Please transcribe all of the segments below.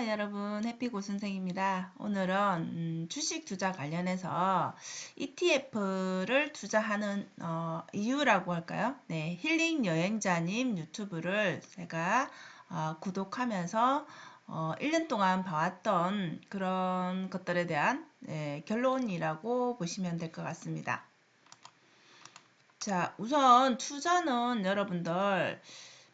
여러분, 해피고 선생입니다. 오늘은 주식 투자 관련해서 ETF를 투자하는 이유라고 할까요? 네, 힐링 여행자님 유튜브를 제가 구독하면서 1년 동안 봐왔던 그런 것들에 대한 결론이라고 보시면 될 것 같습니다. 자, 우선 투자는 여러분들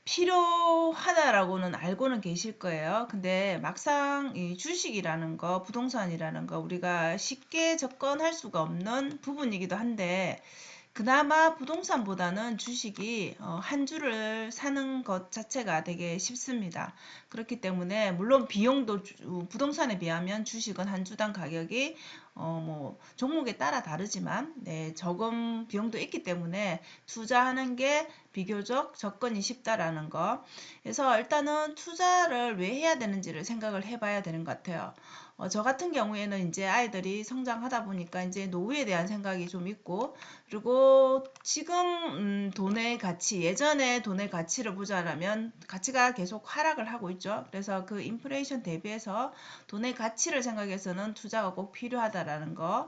필요하다라고는 알고는 계실 거예요. 근데 막상 이 주식이라는 거, 부동산이라는 거 우리가 쉽게 접근할 수가 없는 부분이기도 한데 그나마 부동산보다는 주식이 한 주를 사는 것 자체가 되게 쉽습니다. 그렇기 때문에 물론 비용도 부동산에 비하면 주식은 한 주당 가격이 뭐 종목에 따라 다르지만 적은 비용도 있기 때문에 투자하는 게 비교적 접근이 쉽다라는 거. 그래서 일단은 투자를 왜 해야 되는지를 생각을 해봐야 되는 것 같아요. 저 같은 경우에는 이제 아이들이 성장하다 보니까 이제 노후에 대한 생각이 좀 있고, 그리고 지금 돈의 가치, 예전에 돈의 가치를 보자면 가치가 계속 하락을 하고 있죠. 그래서 그 인플레이션 대비해서 돈의 가치를 생각해서는 투자가 꼭 필요하다라는 거.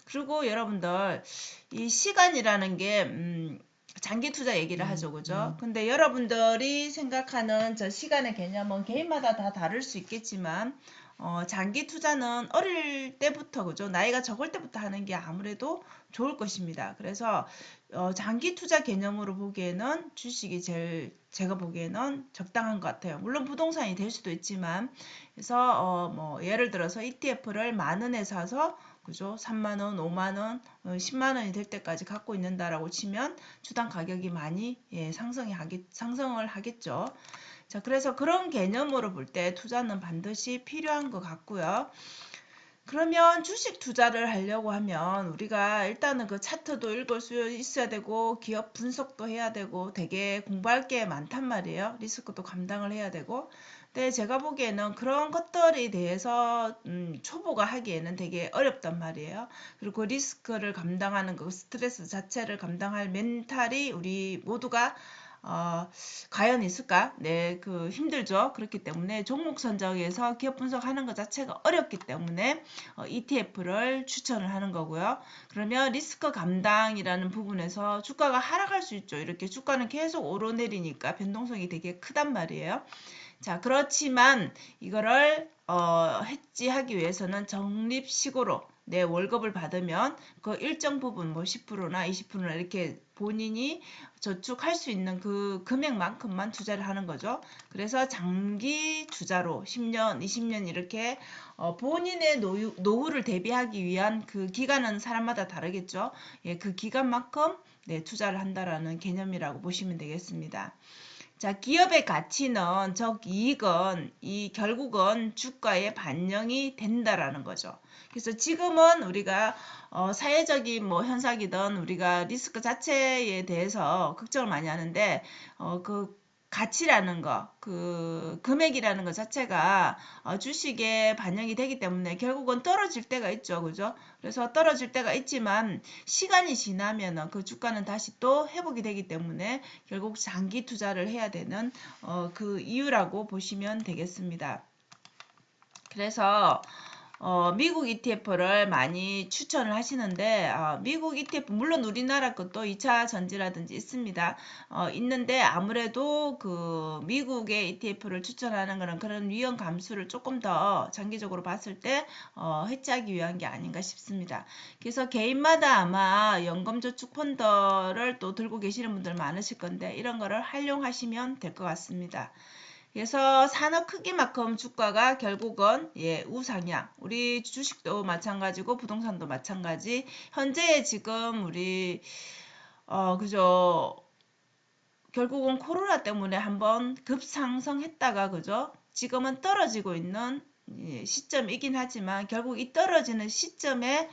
그리고 여러분들 이 시간이라는 게 장기 투자 얘기를 하죠, 그죠? 근데 여러분들이 생각하는 저 시간의 개념은 개인마다 다 다를 수 있겠지만, 장기 투자는 어릴 때부터, 그죠? 나이가 적을 때부터 하는 게 아무래도 좋을 것입니다. 그래서, 장기 투자 개념으로 보기에는 주식이 제가 보기에는 적당한 것 같아요. 물론 부동산이 될 수도 있지만, 그래서, 뭐, 예를 들어서 ETF를 10,000원에 사서 그죠? 3만원, 5만원, 10만원이 될 때까지 갖고 있는다라고 치면 주당 가격이 많이 상승을 하겠죠. 자, 그래서 그런 개념으로 볼 때 투자는 반드시 필요한 것 같고요. 그러면 주식 투자를 하려고 하면 우리가 일단은 그 차트도 읽을 수 있어야 되고 기업 분석도 해야 되고 되게 공부할 게 많단 말이에요. 리스크도 감당을 해야 되고. 근데 제가 보기에는 그런 것들에 대해서 초보가 하기에는 되게 어렵단 말이에요. 그리고 리스크를 감당하는 그 스트레스 자체를 감당할 멘탈이 우리 모두가 과연 있을까? 네, 그 힘들죠. 그렇기 때문에 종목 선정에서 기업 분석하는 것 자체가 어렵기 때문에 ETF를 추천을 하는 거고요. 그러면 리스크 감당이라는 부분에서 주가가 하락할 수 있죠. 이렇게 주가는 계속 오르내리니까 변동성이 되게 크단 말이에요. 자, 그렇지만 이거를 해지하기 위해서는 적립식으로 내 월급을 받으면 그 일정 부분 뭐 10%나 20%나 이렇게 본인이 저축할 수 있는 그 금액만큼만 투자를 하는 거죠. 그래서 장기 투자로 10년, 20년 이렇게 본인의 노후를 대비하기 위한 그 기간은 사람마다 다르겠죠. 예, 그 기간만큼 투자를 한다라는 개념이라고 보시면 되겠습니다. 자, 기업의 가치는 이익은 결국은 주가에 반영이 된다라는 거죠. 그래서 지금은 우리가 사회적인 뭐 현상이든 우리가 리스크 자체에 대해서 걱정을 많이 하는데 그 가치라는 거, 그 금액이라는 것 자체가 주식에 반영이 되기 때문에 결국은 떨어질 때가 있죠, 그죠? 그래서 떨어질 때가 있지만 시간이 지나면 그 주가는 다시 또 회복이 되기 때문에 결국 장기 투자를 해야 되는 그 이유라고 보시면 되겠습니다. 그래서 미국 ETF를 많이 추천을 하시는데 미국 ETF 물론 우리나라 것도 2차 전지라든지 있습니다. 있는데 아무래도 그 미국의 ETF를 추천하는 거는 그런 위험 감수를 조금 더 장기적으로 봤을 때 해치하기 위한 게 아닌가 싶습니다. 그래서 개인마다 아마 연금저축 펀드를 또 들고 계시는 분들 많으실 건데 이런 거를 활용하시면 될 것 같습니다. 그래서 산업 크기만큼 주가가 결국은 우상향. 우리 주식도 마찬가지고 부동산도 마찬가지. 현재 지금 우리 그죠? 결국은 코로나 때문에 한번 급상승했다가 그죠? 지금은 떨어지고 있는 시점이긴 하지만 결국 이 떨어지는 시점에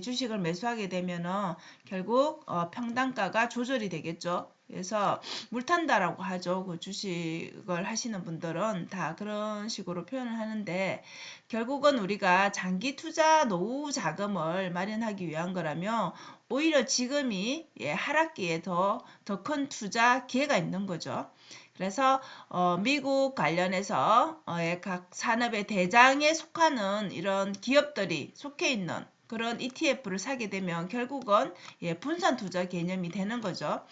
주식을 매수하게 되면은 결국 평단가가 조절이 되겠죠. 그래서 물탄다라고 하죠. 그 주식을 하시는 분들은 다 그런 식으로 표현을 하는데 결국은 우리가 장기 투자 노후 자금을 마련하기 위한 거라면 오히려 지금이 하락기에 더 큰 투자 기회가 있는 거죠. 그래서 미국 관련해서 각 산업의 대장에 속하는 이런 기업들이 속해 있는 그런 ETF를 사게 되면 결국은 분산 투자 개념이 되는 거죠.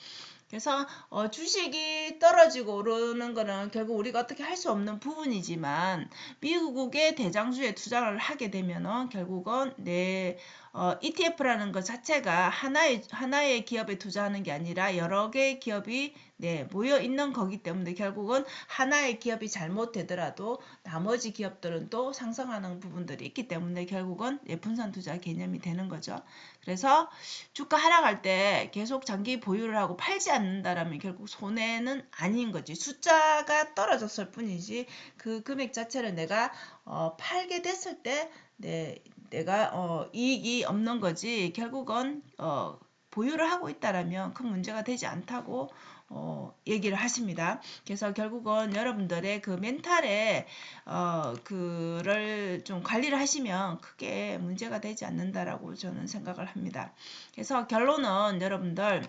그래서 주식이 떨어지고 오르는 거는 결국 우리가 어떻게 할 수 없는 부분이지만 미국의 대장주에 투자를 하게 되면은 결국은 내 ETF라는 것 자체가 하나의 기업에 투자하는 게 아니라 여러 개의 기업이 모여 있는 거기 때문에 결국은 하나의 기업이 잘못되더라도 나머지 기업들은 또 상승하는 부분들이 있기 때문에 결국은 분산 투자 개념이 되는 거죠. 그래서 주가 하락할 때 계속 장기 보유를 하고 팔지 않는다라면 결국 손해는 아닌 거지. 숫자가 떨어졌을 뿐이지 그 금액 자체를 내가 팔게 됐을 때 내가 이익이 없는 거지. 결국은 보유를 하고 있다라면 큰 문제가 되지 않다고 얘기를 하십니다. 그래서 결국은 여러분들의 그 멘탈에 그를 좀 관리를 하시면 크게 문제가 되지 않는다라고 저는 생각을 합니다. 그래서 결론은 여러분들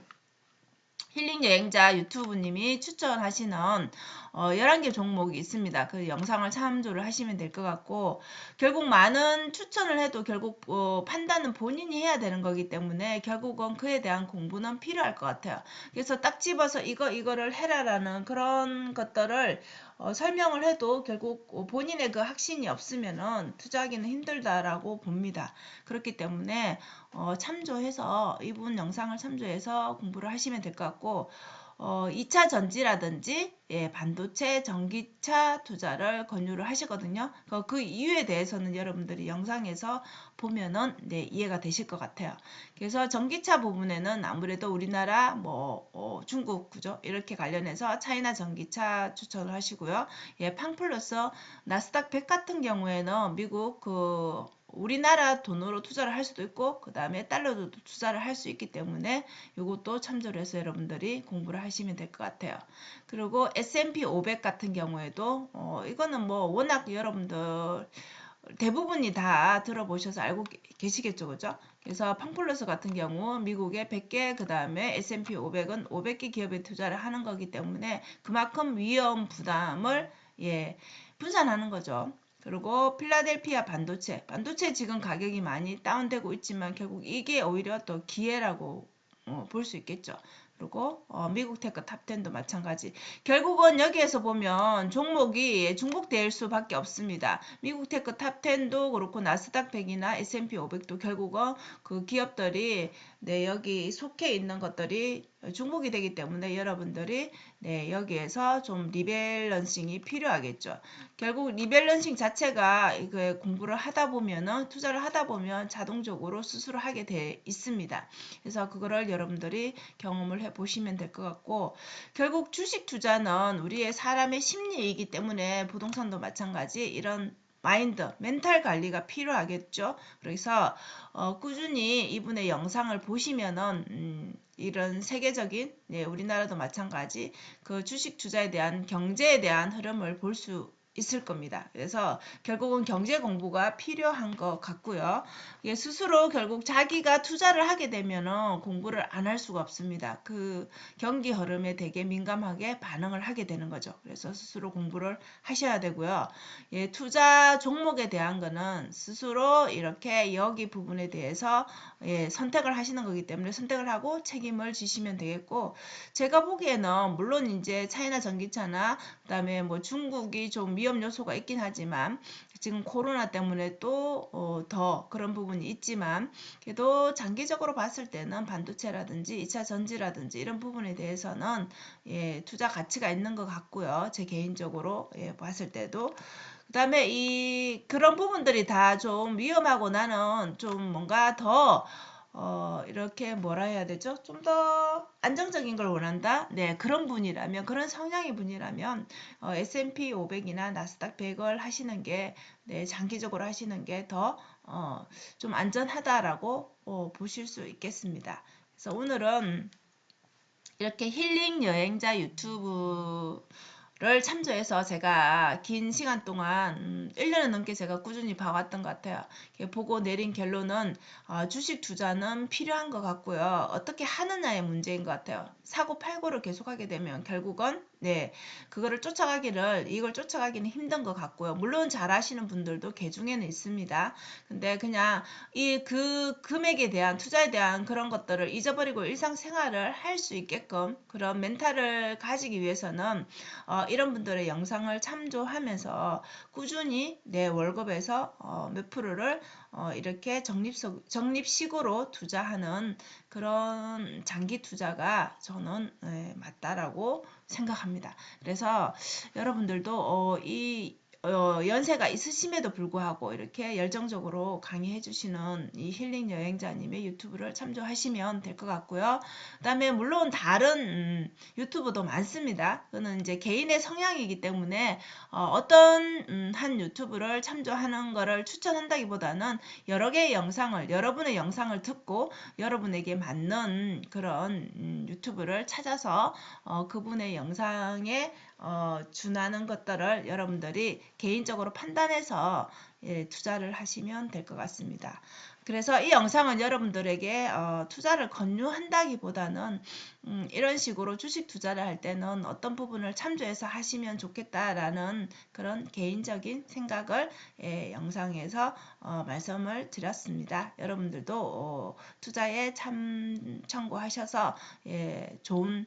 힐링 여행자 유튜브님이 추천하시는 11개 종목이 있습니다. 그 영상을 참조를 하시면 될 것 같고 결국 많은 추천을 해도 결국 판단은 본인이 해야 되는 거기 때문에 결국은 그에 대한 공부는 필요할 것 같아요. 그래서 딱 집어서 이거를 해라라는 그런 것들을 설명을 해도 결국 본인의 그 확신이 없으면은 투자하기는 힘들다라고 봅니다. 그렇기 때문에 참조해서 이분 영상을 참조해서 공부를 하시면 될 것 같고 2차 전지라든지 반도체, 전기차 투자를 권유를 하시거든요. 그 이유에 대해서는 여러분들이 영상에서 보면은 이해가 되실 것 같아요. 그래서 전기차 부분에는 아무래도 우리나라 중국 그죠? 이렇게 관련해서 차이나 전기차 추천을 하시고요. 팡플러스 나스닥 100 같은 경우에는 미국 우리나라 돈으로 투자를 할 수도 있고 그 다음에 달러도 투자를 할 수 있기 때문에 이것도 참조를 해서 여러분들이 공부를 하시면 될 것 같아요. 그리고 S&P 500 같은 경우에도 이거는 워낙 여러분들 대부분이 다 들어보셔서 알고 계시겠죠, 그죠? 그래서 팡플러스 같은 경우 미국의 100개 그 다음에 S&P 500은 500개 기업에 투자를 하는 거기 때문에 그만큼 위험 부담을 분산하는 거죠. 그리고 필라델피아 반도체 지금 가격이 많이 다운되고 있지만 결국 이게 오히려 또 기회라고 볼 수 있겠죠. 그리고 미국 테크 탑10도 마찬가지. 결국은 여기에서 보면 종목이 중복될 수밖에 없습니다. 미국 테크 탑10도 그렇고 나스닥 100이나 S&P 500도 결국은 그 기업들이 여기 속해 있는 것들이 중복이 되기 때문에 여러분들이 여기에서 좀 리밸런싱이 필요하겠죠. 결국 리밸런싱 자체가 공부를 하다 보면은 투자를 하다 보면 자동적으로 스스로 하게 돼 있습니다. 그래서 그거를 여러분들이 경험을 해 보시면 될 것 같고 결국 주식 투자는 우리의 사람의 심리이기 때문에 부동산도 마찬가지 이런 마인드, 멘탈 관리가 필요하겠죠. 그래서 꾸준히 이분의 영상을 보시면은 이런 세계적인 우리나라도 마찬가지 그 주식 투자에 대한 경제에 대한 흐름을 볼 수 있을 겁니다. 그래서 결국은 경제 공부가 필요한 것 같고요. 스스로 결국 자기가 투자를 하게 되면은 공부를 안 할 수가 없습니다. 그 경기 흐름에 되게 민감하게 반응을 하게 되는 거죠. 그래서 스스로 공부를 하셔야 되고요. 투자 종목에 대한 거는 스스로 이렇게 여기 부분에 대해서 선택을 하시는 거기 때문에 선택을 하고 책임을 지시면 되겠고 제가 보기에는 물론 이제 차이나 전기차나 그다음에 중국이 좀 위험 요소가 있긴 하지만 지금 코로나 때문에 또 더 그런 부분이 있지만 그래도 장기적으로 봤을 때는 반도체라든지 2차 전지라든지 이런 부분에 대해서는 투자 가치가 있는 것 같고요. 제 개인적으로 봤을 때도 그 다음에 그런 부분들이 다 좀 위험하고 나는 좀 뭔가 더 이렇게 뭐라 해야 되죠? 좀 더 안정적인 걸 원한다? 그런 분이라면, 그런 성향의 분이라면, S&P 500이나 나스닥 100을 하시는 게, 장기적으로 하시는 게 더, 좀 안전하다라고 보실 수 있겠습니다. 그래서 오늘은 이렇게 힐링 여행자 유튜브를 참조해서 제가 긴 시간 동안 1년을 넘게 제가 꾸준히 봐왔던 것 같아요. 보고 내린 결론은 주식 투자는 필요한 것 같고요. 어떻게 하느냐의 문제인 것 같아요. 사고 팔고를 계속하게 되면 결국은 네, 이걸 쫓아가기는 힘든 것 같고요. 물론 잘하시는 분들도 개 중에는 있습니다. 근데 그냥 그 금액에 대한, 투자에 대한 그런 것들을 잊어버리고 일상생활을 할 수 있게끔 그런 멘탈을 가지기 위해서는 이런 분들의 영상을 참조하면서 꾸준히 내 월급에서 몇 프로를 이렇게 적립식으로 투자하는 그런 장기 투자가 저는 맞다라고 생각합니다. 그래서 여러분들도 연세가 있으심에도 불구하고 이렇게 열정적으로 강의해 주시는 이 힐링 여행자님의 유튜브를 참조하시면 될 것 같고요. 그다음에 물론 다른 유튜브도 많습니다. 그는 이제 개인의 성향이기 때문에 어떤 한 유튜브를 참조하는 것을 추천한다기보다는 여러 개의 영상을, 여러분의 영상을 듣고 여러분에게 맞는 그런 유튜브를 찾아서 그분의 영상에 준하는 것들을 여러분들이 개인적으로 판단해서 투자를 하시면 될 것 같습니다. 그래서 이 영상은 여러분들에게 투자를 권유한다기보다는 이런 식으로 주식 투자를 할 때는 어떤 부분을 참조해서 하시면 좋겠다라는 그런 개인적인 생각을 영상에서 말씀을 드렸습니다. 여러분들도 투자에 참고하셔서 좋은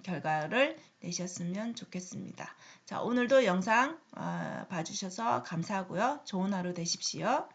결과를 내셨으면 좋겠습니다. 자, 오늘도 영상 봐주셔서 감사하고요. 좋은 하루 되십시오.